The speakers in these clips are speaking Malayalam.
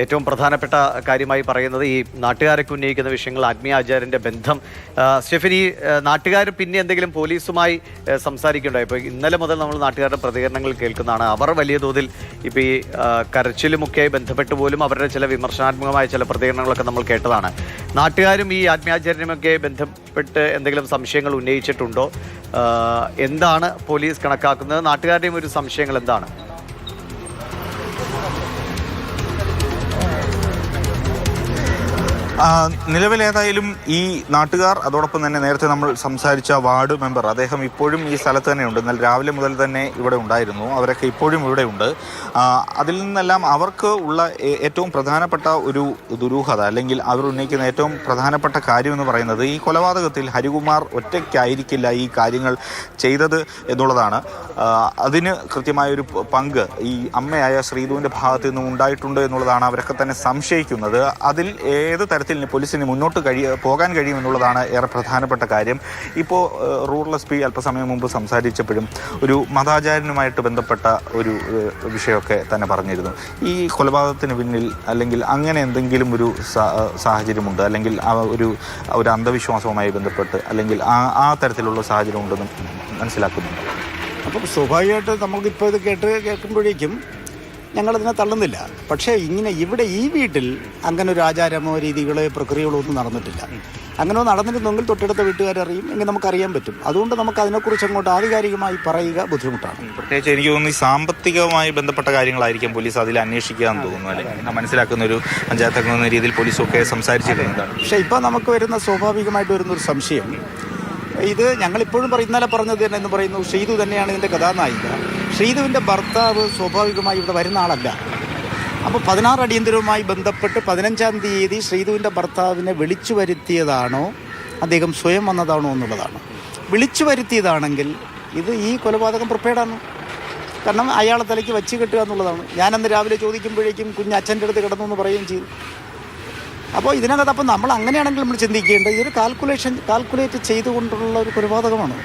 ഏറ്റവും പ്രധാനപ്പെട്ട കാര്യമായി പറയുന്നത് ഈ നാട്ടുകാരൊക്കെ ഉന്നയിക്കുന്ന വിഷയങ്ങൾ ആത്മീയ ആചാര്യൻ്റെ ബന്ധം. സ്റ്റെഫനി, നാട്ടുകാർ പിന്നെ എന്തെങ്കിലും പോലീസുമായി സംസാരിക്കുന്നുണ്ടോ? ഇപ്പോൾ ഇന്നലെ മുതൽ നമ്മൾ നാട്ടുകാരുടെ പ്രതികരണങ്ങൾ കേൾക്കുന്നതാണ്. അവർ വലിയ തോതിൽ ഇപ്പോൾ ഈ കരച്ചിലുമൊക്കെയായി ബന്ധപ്പെട്ട് പോലും അവരുടെ ചില വിമർശനാത്മകമായ ചില പ്രതികരണങ്ങളൊക്കെ നമ്മൾ കേട്ടതാണ്. നാട്ടുകാരും ഈ ആത്മീയാചാര്യനുമൊക്കെ ബന്ധപ്പെട്ട് എന്തെങ്കിലും സംശയങ്ങൾ ഉന്നയിച്ചിട്ടുണ്ടോ? എന്താണ് പോലീസ് കണക്കാക്കുന്നത്? നാട്ടുകാരുടെയും ഒരു സംശയങ്ങൾ എന്താണ്? നിലവിലേതായാലും ഈ നാട്ടുകാർ, അതോടൊപ്പം തന്നെ നേരത്തെ നമ്മൾ സംസാരിച്ച വാർഡ് മെമ്പർ, അദ്ദേഹം ഇപ്പോഴും ഈ സ്ഥലത്ത് തന്നെയുണ്ട്. ഇന്നലെ രാവിലെ മുതൽ തന്നെ ഇവിടെ ഉണ്ടായിരുന്നു. അവരൊക്കെ ഇപ്പോഴും ഇവിടെ ഉണ്ട്. അതിൽ നിന്നെല്ലാം അവർക്ക് ഉള്ള ഏറ്റവും പ്രധാനപ്പെട്ട ഒരു ദുരൂഹത, അല്ലെങ്കിൽ അവർ ഉന്നയിക്കുന്ന ഏറ്റവും പ്രധാനപ്പെട്ട കാര്യം എന്ന് പറയുന്നത് ഈ കൊലപാതകത്തിൽ ഹരികുമാർ ഒറ്റയ്ക്കായിരിക്കില്ല ഈ കാര്യങ്ങൾ ചെയ്തത് എന്നുള്ളതാണ്. അതിന് കൃത്യമായൊരു പങ്ക് ഈ അമ്മയായ ശ്രീധുവിൻ്റെ ഭാഗത്തു നിന്നും ഉണ്ടായിട്ടുണ്ട് എന്നുള്ളതാണ് അവരൊക്കെ തന്നെ സംശയിക്കുന്നത്. അതിൽ ഏത് തരത്തിൽ പോലീസിന് മുന്നോട്ട് പോകാൻ കഴിയുമെന്നുള്ളതാണ് ഏറെ പ്രധാനപ്പെട്ട കാര്യം. ഇപ്പോൾ റൂറൽ എസ് പി അല്പസമയം മുമ്പ് സംസാരിച്ചപ്പോഴും ഒരു മതാചാര്യനുമായിട്ട് ബന്ധപ്പെട്ട ഒരു വിഷയമൊക്കെ തന്നെ പറഞ്ഞിരുന്നു. ഈ കൊലപാതകത്തിന് പിന്നിൽ അല്ലെങ്കിൽ അങ്ങനെ എന്തെങ്കിലും ഒരു സാഹചര്യമുണ്ട്, അല്ലെങ്കിൽ ഒരു അന്ധവിശ്വാസവുമായി ബന്ധപ്പെട്ട് അല്ലെങ്കിൽ ആ തരത്തിലുള്ള സാഹചര്യം ഉണ്ടെന്ന് മനസ്സിലാക്കുന്നുണ്ട്. അപ്പം സ്വാഭാവികമായിട്ട് നമുക്കിപ്പോൾ ഇത് കേൾക്കുമ്പോഴേക്കും ഞങ്ങളതിനെ തള്ളുന്നില്ല. പക്ഷേ ഇവിടെ ഈ വീട്ടിൽ അങ്ങനെ ഒരു ആചാരമോ രീതികളോ പ്രക്രിയകളോ ഒന്നും നടന്നിട്ടില്ല. അങ്ങനെ നടന്നിരുന്നെങ്കിൽ തൊട്ടടുത്ത വീട്ടുകാരറിയും, എങ്കിൽ നമുക്കറിയാൻ പറ്റും. അതുകൊണ്ട് നമുക്ക് അതിനെക്കുറിച്ച് അങ്ങോട്ട് ആധികാരികമായി പറയുക ബുദ്ധിമുട്ടാണ്. പ്രത്യേകിച്ച് എനിക്ക് തോന്നുന്നു ഈ സാമ്പത്തികവുമായി ബന്ധപ്പെട്ട കാര്യങ്ങളായിരിക്കും പോലീസ് അതിൽ അന്വേഷിക്കാൻ തോന്നുന്നു. അല്ലെങ്കിൽ മനസ്സിലാക്കുന്ന ഒരു പഞ്ചായത്ത് എന്ന രീതിയിൽ പോലീസൊക്കെ സംസാരിച്ചിരുന്നതാണ്. പക്ഷേ ഇപ്പോൾ നമുക്ക് വരുന്ന സ്വാഭാവികമായിട്ട് വരുന്നൊരു സംശയം, ഇത് ഞങ്ങളിപ്പോഴും ഇന്നലെ പറഞ്ഞത് തന്നെ എന്ന് പറയുന്നു, ശ്രീധു തന്നെയാണ് ഇതിൻ്റെ കഥാനായിക. ശ്രീധുവിൻ്റെ ഭർത്താവ് സ്വാഭാവികമായി ഇവിടെ വരുന്ന ആളല്ല. അപ്പോൾ 16 അടിയന്തരവുമായി ബന്ധപ്പെട്ട് 15-ാം തീയതി ശ്രീധുവിൻ്റെ ഭർത്താവിനെ വിളിച്ചു വരുത്തിയതാണോ അദ്ദേഹം സ്വയം വന്നതാണോ എന്നുള്ളതാണ്. വിളിച്ചു വരുത്തിയതാണെങ്കിൽ ഇത് ഈ കൊലപാതകം പ്രിപ്പയർഡാണ്. കാരണം അയാളെ തലയ്ക്ക് വച്ച് കെട്ടുക എന്നുള്ളതാണ്. ഞാനന്ന് രാവിലെ ചോദിക്കുമ്പോഴേക്കും കുഞ്ഞ് അച്ഛൻ്റെ അടുത്ത് കിടന്നു എന്ന് പറയുകയും ചെയ്തു. അപ്പോൾ ഇതിനകത്ത് അപ്പോൾ നമ്മൾ അങ്ങനെയാണെങ്കിൽ നമ്മൾ ചിന്തിക്കേണ്ടത് ഇതൊരു കാൽക്കുലേറ്റ് ചെയ്തുകൊണ്ടുള്ള ഒരു കൊലപാതകമാണ്.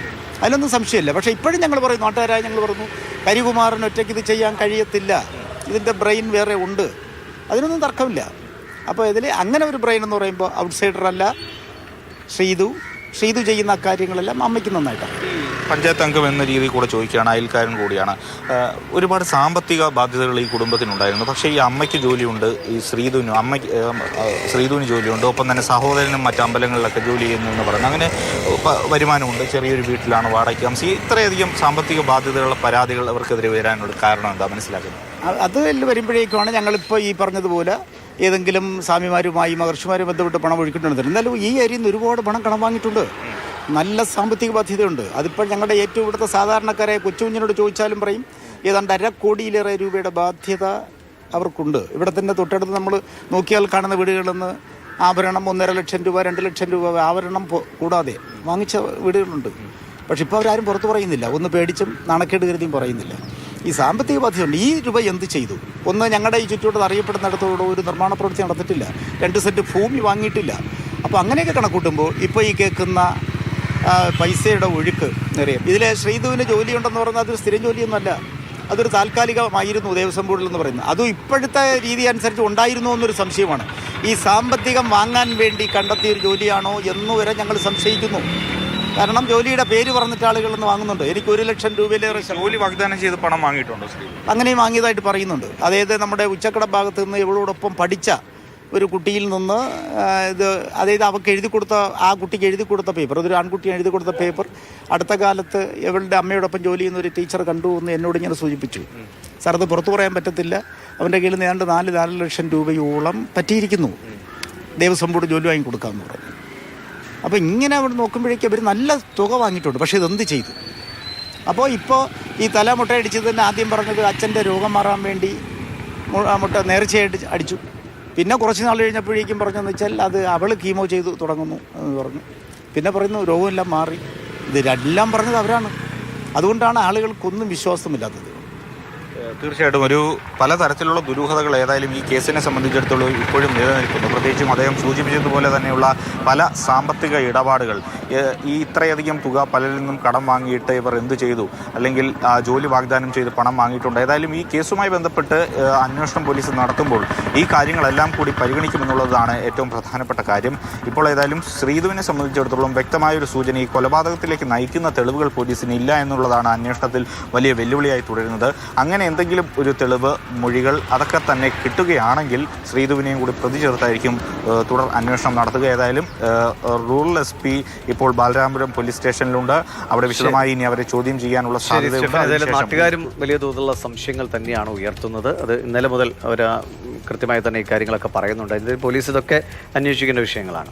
അതിലൊന്നും സംശയമില്ല. പക്ഷേ ഇപ്പോഴും ഞങ്ങൾ പറയും, നാട്ടുകാരായി ഞങ്ങൾ പറഞ്ഞു, ഹരികുമാറിന് ഒറ്റയ്ക്ക് ഇത് ചെയ്യാൻ കഴിയത്തില്ല, ഇതിൻ്റെ ബ്രെയിൻ വേറെ ഉണ്ട്, അതിനൊന്നും തർക്കമില്ല. അപ്പോൾ ഇതിൽ അങ്ങനെ ഒരു ബ്രെയിൻ എന്ന് പറയുമ്പോൾ ഔട്ട്സൈഡറല്ല ശ്രീധു ചെയ്യുന്ന കാര്യങ്ങളെല്ലാം അമ്മയ്ക്ക് നന്നായിട്ടാണ്. പഞ്ചായത്ത് അംഗം എന്ന രീതിയിൽ കൂടെ ചോദിക്കുകയാണ്, അയൽക്കാരൻ കൂടിയാണ്. ഒരുപാട് സാമ്പത്തിക ബാധ്യതകൾ ഈ കുടുംബത്തിനുണ്ടായിരുന്നു. പക്ഷേ ഈ അമ്മയ്ക്ക് ജോലിയുണ്ട്, ഈ ശ്രീധുവിന് ജോലിയുണ്ട്, ഒപ്പം തന്നെ സഹോദരനും മറ്റ് അമ്പലങ്ങളിലൊക്കെ ജോലി ചെയ്യുന്നു എന്ന് പറയുന്നത്. അങ്ങനെ വരുമാനമുണ്ട്, ചെറിയൊരു വീട്ടിലാണ് വാടകയ്ക്ക് താമസിക്കുക. ഇത്രയധികം സാമ്പത്തിക ബാധ്യതകളുള്ള പരാതികൾ അവർക്കെതിരെ വരാനുള്ള കാരണം എന്താ മനസ്സിലാക്കുന്നത്? അത് വരുമ്പോഴേക്കുമാണ് ഞങ്ങളിപ്പോൾ ഈ പറഞ്ഞതുപോലെ ഏതെങ്കിലും സ്വാമിമാരുമായി മഹർഷിമാരും ബന്ധപ്പെട്ട് പണം ഒഴുക്കിയിട്ടുണ്ട്. എന്നാലും ഈ ഏരിയയിൽ നിന്ന് ഒരുപാട് പണം കടം വാങ്ങിയിട്ടുണ്ട്. നല്ല സാമ്പത്തിക ബാധ്യതയുണ്ട്. അതിപ്പോൾ ഞങ്ങളുടെ ഏറ്റവും ഇവിടുത്തെ സാധാരണക്കാരെ കൊച്ചുകുഞ്ഞിനോട് ചോദിച്ചാലും പറയും ഏതാണ്ട് 1.5 കോടിയിലേറെ രൂപയുടെ ബാധ്യത അവർക്കുണ്ട്. ഇവിടെ തന്നെ തൊട്ടടുത്ത് നമ്മൾ നോക്കിയാൽ കാണുന്ന വീടുകളിൽ നിന്ന് ആഭരണം 1.5 ലക്ഷം രൂപ 2 ലക്ഷം രൂപ ആഭരണം കൂടാതെ വാങ്ങിച്ച വീടുകളുണ്ട്. പക്ഷെ ഇപ്പോൾ അവരാരും പുറത്ത് പറയുന്നില്ല. ഒന്ന് പേടിച്ചും നാണക്കേട് കരുതിയും പറയുന്നില്ല. ഈ സാമ്പത്തിക ബാധ്യതയുണ്ട്. ഈ രൂപ എന്ത് ചെയ്തു? ഒന്ന്, ഞങ്ങളുടെ ഈ ചുറ്റോട്ട് അറിയപ്പെടുന്നിടത്തോട് ഒരു നിർമ്മാണ പ്രവൃത്തി നടത്തിയിട്ടില്ല, 2 സെന്റ് ഭൂമി വാങ്ങിയിട്ടില്ല. അപ്പോൾ അങ്ങനെയൊക്കെ കണക്കൂട്ടുമ്പോൾ ഇപ്പോൾ ഈ കേൾക്കുന്ന പൈസയുടെ ഒഴുക്ക് നിറയും. ഇതിൽ ശ്രീധുവിന് ജോലിയുണ്ടെന്ന് പറഞ്ഞാൽ അതൊരു സ്ഥിരം ജോലിയൊന്നുമല്ല, അതൊരു താൽക്കാലികമായിരുന്നു ദേവസ്വം ബോർഡിൽ എന്ന് പറയുന്നത്. അതും ഇപ്പോഴത്തെ രീതി അനുസരിച്ച് ഉണ്ടായിരുന്നു എന്നൊരു സംശയമാണ്. ഈ സാമ്പത്തികം വാങ്ങാൻ വേണ്ടി കണ്ടെത്തിയൊരു ജോലിയാണോ എന്നുവരെ ഞങ്ങൾ സംശയിക്കുന്നു. കാരണം ജോലിയുടെ പേര് പറഞ്ഞിട്ട് ആളുകളൊന്നും വാങ്ങുന്നുണ്ട്. എനിക്ക് 1 ലക്ഷം രൂപയിലേറെ ജോലി വാഗ്ദാനം ചെയ്ത് പണം വാങ്ങിയിട്ടുണ്ടോ? അങ്ങനെയും വാങ്ങിയതായിട്ട് പറയുന്നുണ്ട്. അതായത് നമ്മുടെ ഉച്ചക്കട ഭാഗത്ത് നിന്ന് ഇവളോടൊപ്പം പഠിച്ച ഒരു കുട്ടിയിൽ നിന്ന് അവൾക്ക് ആ കുട്ടിക്ക് എഴുതി കൊടുത്ത പേപ്പർ, അതൊരു ആൺകുട്ടി എഴുതി കൊടുത്ത പേപ്പർ അടുത്ത കാലത്ത് ഇവളുടെ അമ്മയോടൊപ്പം ജോലി ചെയ്യുന്ന ഒരു ടീച്ചർ കണ്ടു എന്ന് എന്നോട് ഇങ്ങനെ സൂചിപ്പിച്ചു. സാർ, അത് പുറത്തു പറയാൻ പറ്റത്തില്ല. അവൻ്റെ കയ്യിൽ നിന്ന് ഏതാണ്ട് 4 ലക്ഷം രൂപയോളം പറ്റിയിരിക്കുന്നു. ദേവസ്വം ബോർഡ് ജോലി വാങ്ങി കൊടുക്കാമെന്ന് പറഞ്ഞു. അപ്പോൾ ഇങ്ങനെ അവിടെ നോക്കുമ്പോഴേക്കും അവർ നല്ല തുക വാങ്ങിയിട്ടുണ്ട്. പക്ഷേ ഇതെന്ത് ചെയ്തു? അപ്പോൾ ഈ തല മുട്ടയടിച്ചത് തന്നെ ആദ്യം പറഞ്ഞത് അച്ഛൻ്റെ രോഗം മാറാൻ വേണ്ടി മുട്ട നേർച്ചയായിട്ട് അടിച്ചു. പിന്നെ കുറച്ച് നാൾ കഴിഞ്ഞപ്പോഴേക്കും പറഞ്ഞതെന്ന് വെച്ചാൽ അത് അവൾ കീമോ ചെയ്തു തുടങ്ങുന്നു എന്ന് പറഞ്ഞു. പിന്നെ പറയുന്നു രോഗമെല്ലാം മാറി. ഇതെല്ലാം പറഞ്ഞത് അവരാണ്. അതുകൊണ്ടാണ് ആളുകൾക്കൊന്നും വിശ്വാസമില്ലാത്തത്. തീർച്ചയായിട്ടും ഒരു പലതരത്തിലുള്ള ദുരൂഹതകൾ ഏതായാലും ഈ കേസിനെ സംബന്ധിച്ചിടത്തോളം ഇപ്പോഴും നിലനിൽക്കുന്നു. പ്രത്യേകിച്ചും അദ്ദേഹം സൂചിപ്പിച്ചതുപോലെ തന്നെയുള്ള പല സാമ്പത്തിക ഇടപാടുകൾ, ഈ ഇത്രയധികം തുക പലരിൽ നിന്നും കടം വാങ്ങിയിട്ട് ഇവർ എന്ത് ചെയ്തു, അല്ലെങ്കിൽ ജോലി വാഗ്ദാനം ചെയ്ത് പണം വാങ്ങിയിട്ടുണ്ട്. ഏതായാലും ഈ കേസുമായി ബന്ധപ്പെട്ട് അന്വേഷണം പോലീസ് നടത്തുമ്പോൾ ഈ കാര്യങ്ങളെല്ലാം കൂടി പരിഗണിക്കുമെന്നുള്ളതാണ് ഏറ്റവും പ്രധാനപ്പെട്ട കാര്യം. ഇപ്പോൾ ഏതായാലും ശ്രീധുവിനെ സംബന്ധിച്ചിടത്തോളം വ്യക്തമായൊരു സൂചന ഈ കൊലപാതകത്തിലേക്ക് നയിക്കുന്ന തെളിവുകൾ പോലീസിന് ഇല്ല എന്നുള്ളതാണ് അന്വേഷണത്തിൽ വലിയ വെല്ലുവിളിയായി തുടരുന്നത്. അങ്ങനെ എന്തെങ്കിലും ഒരു തെളിവ്, മൊഴികൾ അതൊക്കെ തന്നെ കിട്ടുകയാണെങ്കിൽ ശ്രീധുവിനെയും കൂടി പ്രതി ചേർത്തായിരിക്കും തുടർ അന്വേഷണം നടത്തുക. ഏതായാലും റൂറൽ SP ഇപ്പോൾ ബാലരാമപുരം പോലീസ് സ്റ്റേഷനിലുണ്ട്. അവിടെ വിശദമായി ഇനി അവരെ ചോദ്യം ചെയ്യാനുള്ള സാധ്യതയുണ്ട്. നാട്ടുകാരും വലിയ തോതിലുള്ള സംശയങ്ങൾ തന്നെയാണ് ഉയർത്തുന്നത്. അത് ഇന്നലെ മുതൽ അവർ കൃത്യമായി തന്നെ ഇക്കാര്യങ്ങളൊക്കെ പറയുന്നുണ്ട്. പോലീസ് ഇതൊക്കെ അന്വേഷിക്കേണ്ട വിഷയങ്ങളാണ്.